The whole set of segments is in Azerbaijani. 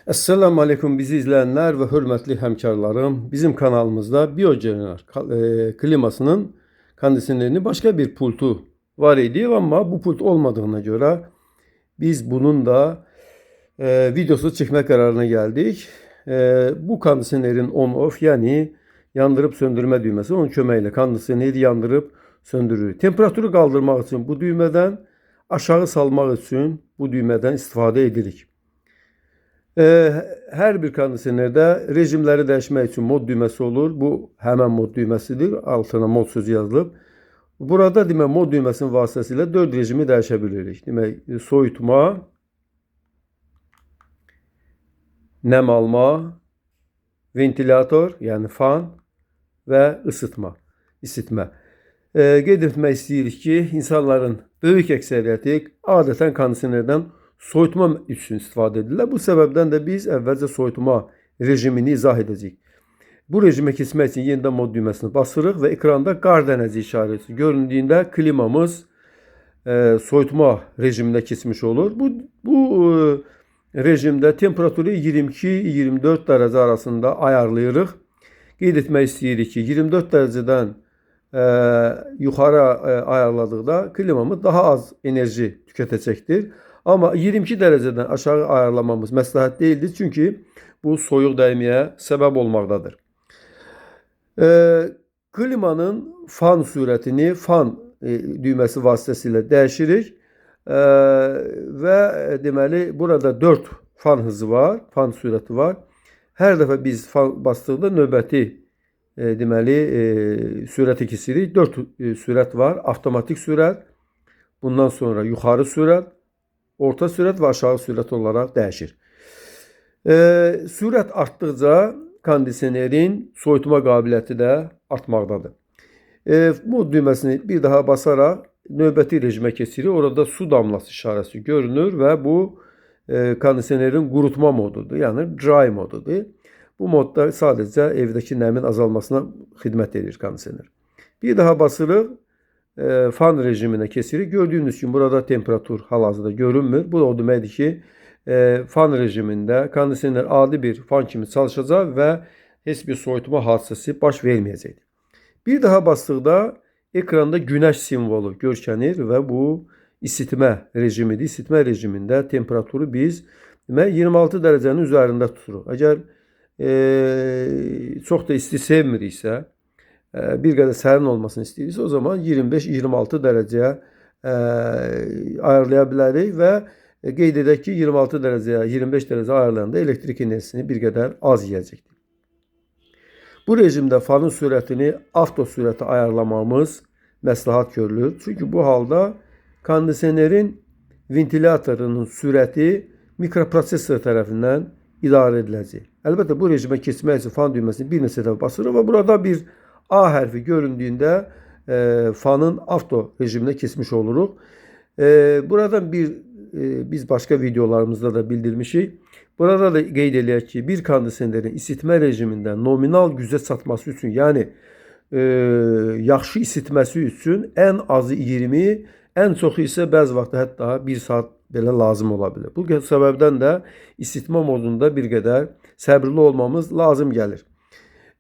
Esselamu Aleyküm bizi izleyenler ve hürmetli hemkarlarım. Bizim kanalımızda Biogener klimasının kondisyonelini başka bir pultu var idi ama bu pult olmadığına göre biz bunun da videosu çekme kararına geldik. Bu kondisyonerin on-off yani yandırıp söndürme düğmesi onun kömeğiyle kondisyoneri yandırıp söndürür. Temperatürü kaldırmak için bu düğmeden, aşağı salmak için bu düğmeden istifade edirik. Hər bir kondisionerdə rejimləri dəyişmək üçün mod düyməsi olur. Bu həmən mod düyməsidir. Altına mod sözü yazılıb. Burada demək mod düyməsinin vasitəsilə 4 rejimi dəyişə bilirik. Demək soyutma, nəm alma, ventilator, yəni fan və isitmə. Qeyd etmək istəyirik ki, insanların böyük əksəriyyəti adətən kondisionerdən soyutma üçün istifadə edirlər. Bu səbəbdən də biz əvvəlcə soyutma rejimini izah edəcəyik. Bu rejimə keçmək üçün yenidən mod düyməsini basırıq və ekranda qar dənəzi işarəsi göründüyündə klimamız soyutma rejiminə keçmiş olur. Bu rejimdə temperatürü 22-24 dərəcə arasında ayarlayırıq. Qeyd etmək istəyirik ki, 24 dərəcədən yuxarı ayarladıqda klimamız daha az enerji tükətəcəkdir. Amma 22 dərəcədən aşağı ayarlamamız məsləhət deyildir. Çünki bu soyuq dəyməyə səbəb olmaqdadır. Klimanın fan sürətini fan düyməsi vasitəsilə dəyişirik. Və deməli burada 4 fan hızı var, fan sürəti var. Hər dəfə biz fan basdıqda növbəti deməli sürəti kəsirik. 4 sürət var. Avtomatik sürət, bundan sonra yuxarı sürət, orta sürət və aşağı sürət olaraq dəyişir. Sürət artdıqca kondisionerin soyutma qabiliyyəti də artmaqdadır. Mod düyməsini bir daha basaraq növbəti rejimə keçirik. Orada su damlası işarəsi görünür və bu kondisionerin qurutma modudur, yəni dry modudur. Bu modda sadəcə evdəki nəmin azalmasına xidmət edir kondisioner. Bir daha basırıq. Fan rejiminə keçirik. Gördüyünüz kimi burada temperatur hal-hazırda görünmür. Bu da o deməkdir ki, fan rejimində kondisioner adi bir fan kimi çalışacaq və heç bir soyutma hadisəsi baş verməyəcəkdir. Bir daha basdıqda ekranda günəş simvolu görkənir və bu isitmə rejimidir. İsitmə rejimində temperaturu biz 26 dərəcənin üzərində tuturuq. Əgər çox da isti sevmiriksə, bir qədər sərin olmasını istəyirsə, o zaman 25-26 dərəcəyə ayarlaya bilərik və qeyd edək ki, 26 dərəcəyə, 25 dərəcə ayarlayanda elektrik enerjisini bir qədər az yiyəcəkdir. Bu rejimdə fanın sürətini avto sürətə ayarlamamız məsləhət görülür. Çünki bu halda kondisionerin ventilatorunun sürəti mikroprosesor tərəfindən idarə ediləcək. Əlbəttə, bu rejimə keçmək üçün fan düyməsini bir neçə dəfə basırıq və burada bir A hərfi göründüyündə fanın avto rejiminə keçmiş oluruq. Buradan biz başqa videolarımızda da bildirmişik. Burada da qeyd eləyək ki, bir kondisionerin isitmə rejimində nominal gücə çatması üçün, yəni yaxşı isitməsi üçün ən azı 20, ən çoxu isə bəzi vaxt hətta 1 saat belə lazım ola bilər. Bu səbəbdən də isitmə modunda bir qədər səbirli olmamız lazım gəlir.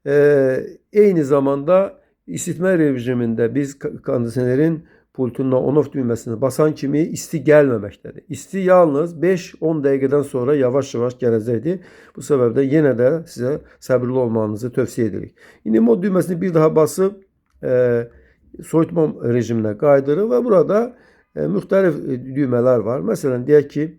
Eyni zamanda isitmə rejimində biz kondisionerin pultundan on-off düyməsini basan kimi isti gəlməməkdədir. İsti yalnız 5-10 dəqiqədən sonra yavaş-yavaş gələcəkdir. Bu səbəbdən yenə də sizə səbirli olmanızı tövsiyə edirik. İndi mod düyməsini bir daha basıb soyutma rejiminə qaydırıq və burada müxtəlif düymələr var. Məsələn, deyək ki,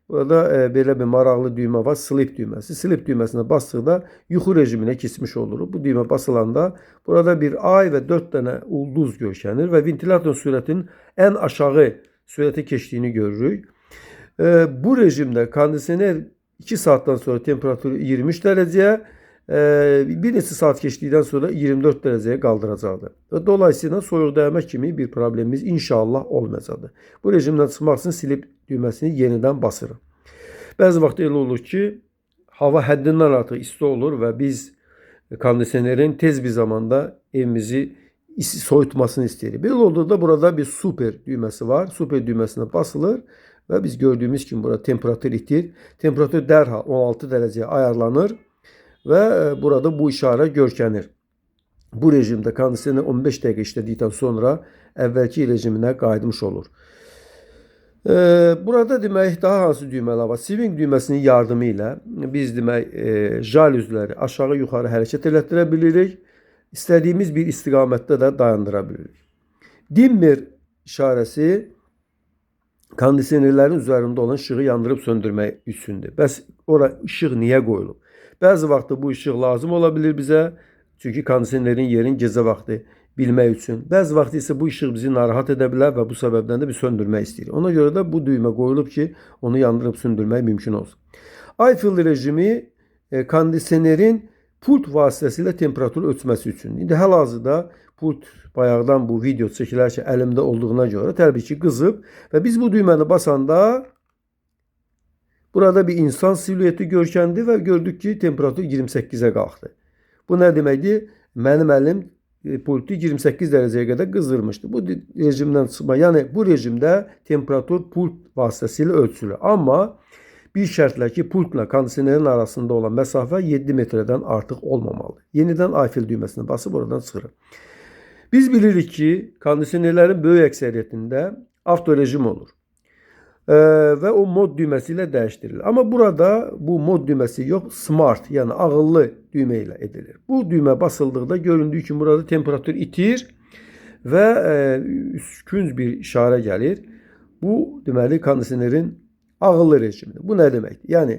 burada belə bir maraqlı düymə var, sleep düyməsi. Sleep düyməsinə basdıqda yuxu rejiminə keçmiş oluruq. Bu düymə basılanda burada bir ay və 4 dənə ulduz görkənir və ventilator sürətinin ən aşağı sürətə keçdiyini görürük. Bu rejimdə kondisioner 2 saatdan sonra temperaturu 23 dərəcəyə, bir neçə saat keçdikdən sonra 24 dərəcəyə qaldıracaqdır. Dolayısıyla soyuq dəymə kimi bir problemimiz inşallah olmayacaqdır. Bu rejimdən çıxmaq üçün sleep düyməsini yenidən basırıq. Bəzi vaxt elə olur ki, hava həddindən artıq isti olur və biz kondisionerin tez bir zamanda evimizi soyutmasını istəyirik. Belə olduqda burada bir super düyməsi var. Super düyməsinə basılır və biz gördüyümüz kimi burada temperatur itir. Temperatur dərhal 16 dərəcəyə ayarlanır və burada bu işarə görkənir. Bu rejimdə kondisioner 15 dəqiqə işlədikdən sonra əvvəlki rejiminə qayıtmış olur. Burada demək daha hansı düymələr var? Swing düyməsinin yardımı ilə biz demək jalüzləri aşağı yuxarı hərəkət elətdirə bilirik. İstədiyimiz bir istiqamətdə də dayandıra bilirik. Dimmer işarəsi kondisionerlərin üzərində olan işığı yandırıb söndürmək üçündür. Bəs ora işıq niyə qoyulub? Bəzi vaxtda bu işıq lazım ola bilir bizə. Çünki kondisionerin yerini gecə vaxtı bilmək üçün. Bəzi vaxt isə bu işıq bizi narahat edə bilər və bu səbəbdən də biz söndürmək istəyirik. Ona görə də bu düymə qoyulub ki, onu yandırıb söndürmək mümkün olsun. Eiffel rejimi kondisionerin pult vasitəsilə temperaturu ölçməsi üçün. İndi hal-hazırda pult bayaqdan bu video çəkilərkən əlimdə olduğuna görə təbii ki qızıb və biz bu düyməni basanda burada bir insan silüeti görkəndi və gördük ki temperatur 28-ə qalxdı. Bu nə deməkdir? Mənim əlim pultu 28 dərəcəyə qədər qızdırmışdı. Bu rejimdən çıxma, yəni bu rejimdə temperatur pult vasitəsilə ölçülür. Amma bir şərtlə ki, pultla kondisionerin arasında olan məsafə 7 metrdən artıq olmamalı. Yenidən Eiffel düyməsini basıb oradan çıxırıq. Biz bilirik ki, kondisionerlərin böyük əksəriyyətində avto rejim olur. Və o mod düyməsi ilə dəyişdirilir. Amma burada bu mod düyməsi yox, smart, yəni ağıllı düymə ilə edilir. Bu düymə basıldıqda göründüyü kimi burada temperatur itir və üskünc bir işarə gəlir. Bu deməli kondisionerin ağıllı rejimidir. Bu nə deməkdir? Yəni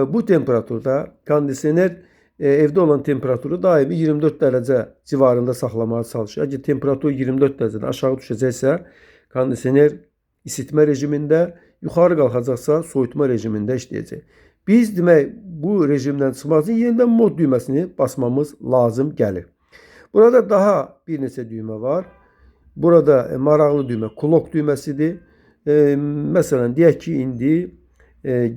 bu temperaturda kondisioner evdə olan temperaturu daimi 24 dərəcə civarında saxlamağa çalışır. Əgər temperatur 24 dərəcədən aşağı düşəcəksə, kondisioner isitmə rejimində, yuxarı qalxacaqsa soyutma rejimində işləyəcək. Biz demək bu rejimdən çıxmaq üçün yenidən mod düyməsini basmamız lazım gəlir. Burada daha bir neçə düymə var. Burada maraqlı düymə clock düyməsidir. Məsələn, deyək ki, indi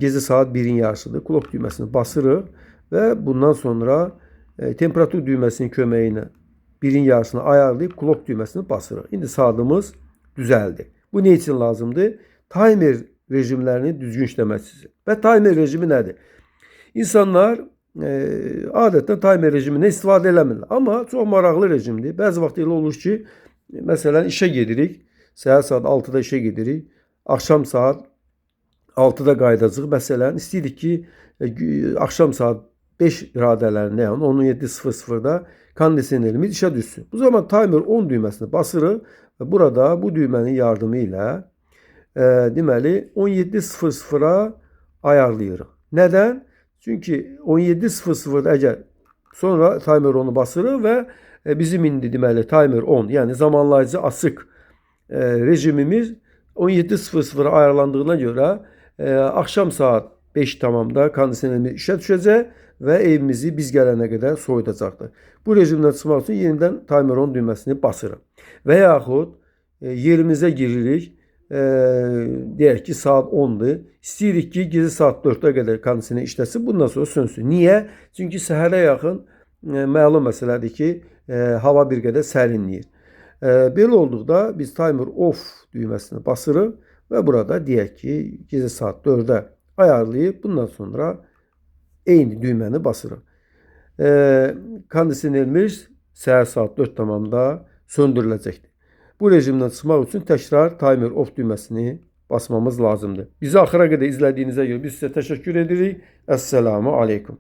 gecə saat 1-in yarısıdır. Clock düyməsini basırıq və bundan sonra temperatur düyməsinin köməyi ilə 1-in yarısını ayarlayıb clock düyməsini basırıq. İndi saatımız düzəldi. Bu ne için lazımdır? Timer rejimlərini düzgün işləməsi. Və timer rejimi nədir? İnsanlar adətən timer rejimindən istifadə eləmirlər. Amma çox maraqlı rejimdir. Bəzi vaxt elə olur ki, məsələn, işə gedirik. Səhər saat 6-da işə gedirik. Axşam saat 6-da qayıdacaq. Məsələn, istəyirik ki, axşam saat 5 radələrində, yəni 17:00-da kondisionerimiz işə düşsün. Bu zaman timer 10 düyməsini basırıq və burada bu düymənin yardımı ilə deməli 17:00-a ayarlayırıq. Nədən? Çünki 17:00-da əgər sonra timer 10-u basırıq və bizim indi deməli timer 10, yəni zamanlayıcı açıq rejimimiz 17:00-a ayarlandığına görə axşam saat 5 tamamda kondisionerimiz işə düşəcək və evimizi biz gələnə qədər soyudacaqdır. Bu rejimdən çıxmaq üçün yenidən timer 10 düyməsini basırıq. Və yaxud yerimizə giririk, deyək ki saat 10'dur. İstəyirik ki gecə saat 4'ə qədər kondisioner işləsin, bundan sonra sönsün. Niyə? Çünki səhərə yaxın məlum məsələdir ki hava bir qədər sərinləyir. Belə olduqda biz timer off düyməsini basırıq və burada deyək ki gecə saat 4'ə ayarlayıb bundan sonra eyni düyməni basırıq. Kondisionerimiz səhər saat 4 tamamda söndürüləcəkdir. Bu rejimdən çıxmaq üçün təkrar timer off düyməsini basmamız lazımdır. Bizi axıra qədər izlədiyinizə görə biz sizə təşəkkür edirik. Əssəlamu aleykum.